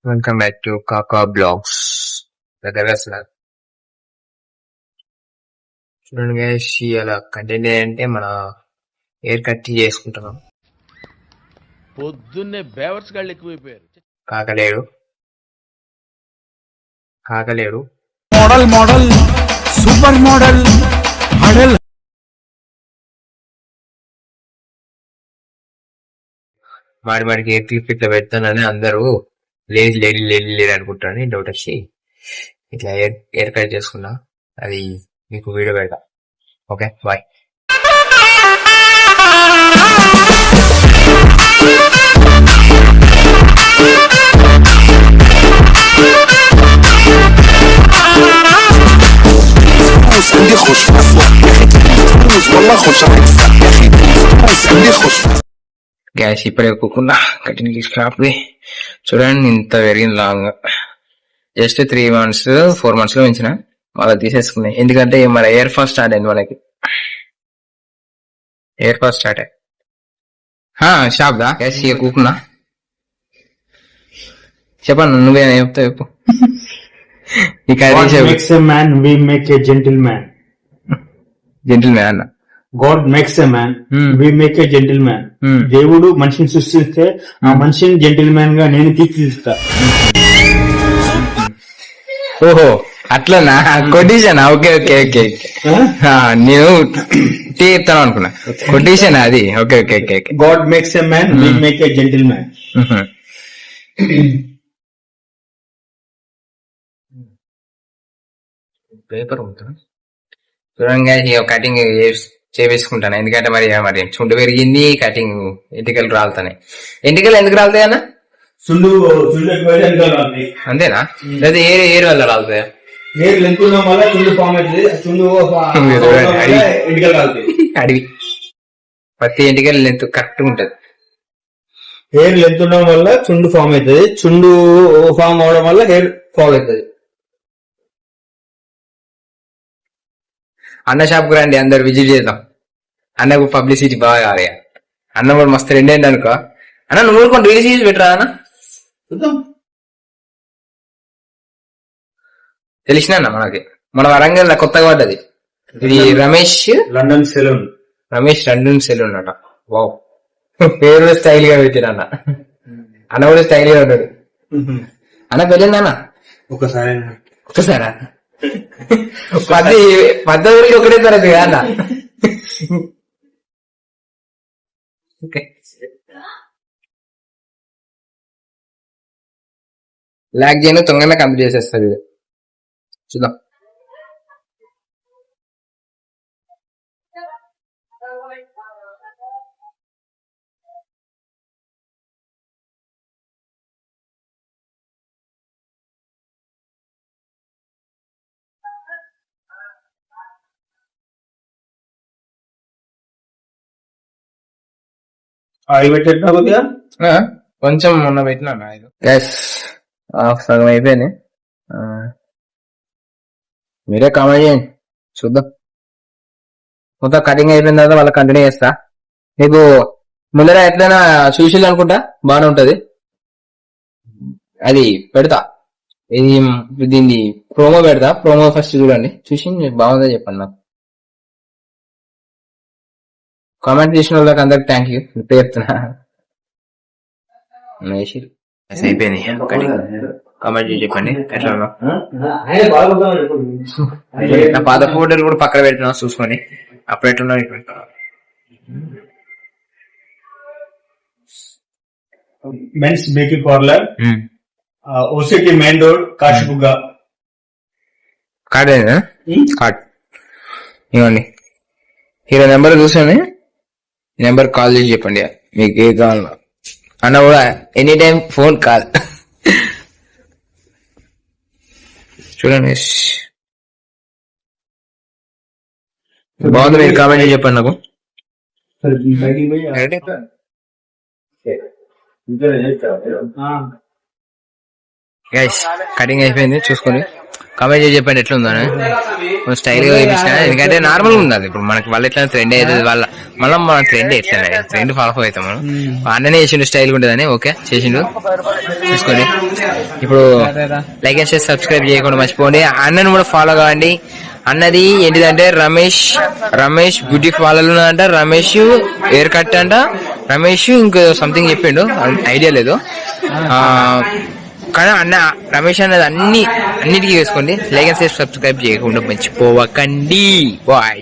Welcome back to కాకా blogs. దగ్గర అసలు చూడండి గైస్, అలా కంటెంట్ ఏంటంటే మన హెయిర్ కట్ చేసుకుంటున్నాం. పొద్దున్నే బేవర్స్ గాళ్ళు ఎక్కువైపోయారు. కాకలేడు model model super model model మాడికి హెయిర్ క్లిప్ ఇట్లా పెడతానని అందరూ లేడీ అనుకుంటారని డౌట్ వచ్చి ఇట్లా హెయిర్ కట్ చేసుకున్నా. అది మీకు వీడియో పెడతా. Okay, bye. గ్యాస్ ఇప్పుడే కుక్కున్నా కటింగ్ తీసుకురాపి చూడండి, ఇంత పెరిగింది లాంగ్. జస్ట్ 3 months 4 months లో పెంచిన మళ్ళీ తీసేసుకున్నాయి. ఎందుకంటే మన ఎయిర్ ఫాస్ట్ స్టార్ట్ అయింది. మనకి ఎయిర్ ఫాస్ట్ స్టార్ట్ అయ్యి షాప్ దా గ్యాస్ ఇక కుక్కున్నా. చెప్పండి, నువ్వేనా చెప్తావు చెప్పు. జెంటిల్ మ్యాన్ అన్న. God makes a man, we make a gentleman. దేవుడు మనిషిని సృష్టిస్తే ఆ మనిషిని జెంటిల్ మ్యాన్ గా నేను తీర్చిదిస్తా. ఓహో, అట్లనా? కొటేషన్. ఓకే ఓకే ఓకే, నేను చెప్తాను అనుకున్నా. కొటేషన్ అది. Okay okay okay. God makes a man, we make a gentleman. Paper ఉంటుంది చూడంగా. కటింగ్ చేపించుకుంటాను, ఎందుకంటే మరి చుండు పెరిగింది, కటింగ్ ఎంటికలు రాలుతాయి. ఎంటికలు ఎందుకు రాలుతాయి అన్న? అంతేనా? లేదా ఏరు వల్ల రాలుతాయా? అడివి ప్రతి ఎంటికలు లెంత్ కరెక్ట్ ఉంటది. హెయిర్ లెంత్ ఉండడం వల్ల చుండు ఫామ్ అవుతుంది, చుండు ఫామ్ అవడం వల్ల హెయిర్ ఫాల్ అవుతుంది. అన్న షాప్ కు రండి, అందరు విజిట్ చేద్దాం. అన్నకు పబ్లిసిటీ బాగా కావాలి. అన్న కూడా మస్తు రెండేంటి అనుకో. అన్న నువ్వు ఊరుకోండి, రీల్స్ చేసి పెట్టరా అన్న. తెలిసిన మనకి మన వరంగల్ కొత్తగా పడ్డది ఇది. రమేష్ లండన్ సెలూన్ అట. వావ్, పేరు స్టైల్ గా పెట్టాడు అన్న. అన్న కూడా స్టైల్ గా ఉన్నాడు. అన్న పెళ్ళింది అన్న ఒకసారా? పద్ధతి ఒకటే తరగతి కదా. ఓకే, లాగ్ చేయను, తొందరగా కంప్లీట్ చేసేస్తుంది. చూద్దాం. కొంచెం మొన్న పెట్టినా గ్యాస్ సగం అయిపోయింది. మీరే కామెంట్ చేయండి, చూద్దాం. మొత్తం కటింగ్ అయిపోయిన తర్వాత వాళ్ళకి కంటిన్యూ చేస్తా. మీకు ముందర ఎట్లయినా చూసి అనుకుంటా బాగానే ఉంటది. అది పెడతా, ఇది దీన్ని ప్రోమో పెడతా. ప్రోమో ఫస్ట్ చూడండి, చూసి బాగుందో చెప్పండి నాకు. కామెంట్ చేసిన వాళ్ళకి అందరికి థ్యాంక్ యూ. ఇప్పుడు చెప్తున్నా అయిపోయింది కామెంట్ చేసి చెప్పండి ఎట్లా ఉన్నా. నా పాత ఫోటోలు కూడా పక్కన పెట్టినా చూసుకొని అప్పుడు ఎట్లున్నా. మెన్స్ బ్యూటీ పార్లర్, ఓసిటీ మెయిన్ రోడ్, కాశీబుగ్గ. కార్డ్ అయినా కార్డ్ ఇవ్వండి. హీరో నెంబర్ చూసాను, నెంబర్ కాల్ చేసి చెప్పండి మీకు ఏ కావాలన్నా. అన్న కూడా ఎనీ టైం ఫోన్ కాల్. చూడండి బాగుంది, మీరు కామెంట్ చేసి చెప్పండి నాకు. గైస్ కటింగ్ అయిపోయింది, చూసుకోండి. కామెంట్ చేసి చెప్పండి ఎట్లుందని. స్టైల్ గా వేయించిన, ఎందుకంటే నార్మల్ గా ఉంది. ఇప్పుడు మనకి వాళ్ళు ఎట్లా ట్రెండ్ అవుతుంది, మళ్ళీ మన ట్రెండ్ ఎట్లా ట్రెండ్ ఫాలో అవుతాం మనం. అన్ననే చేసిండు స్టైల్ ఉంటుందని. ఓకే చేసిండు, చూసుకోండి. ఇప్పుడు లైక్ చేసి సబ్స్క్రైబ్ చేయకుండా మర్చిపోండి. అన్నను కూడా ఫాలో కావండి. అన్నది ఏంటిదంటే రమేష్ బ్యూటీ పార్లర్ అంట, రమేష్ హెయిర్ కట్ అంట, రమేష్ ఇంకో సంథింగ్ చెప్పిండు, ఐడియా లేదు. కానీ రమేష్ అన్నది అన్నిటికీ వేసుకోండి. లైక్ అండ్ సబ్స్క్రైబ్ చేయకుండా మర్చిపోవకండి. బాయ్.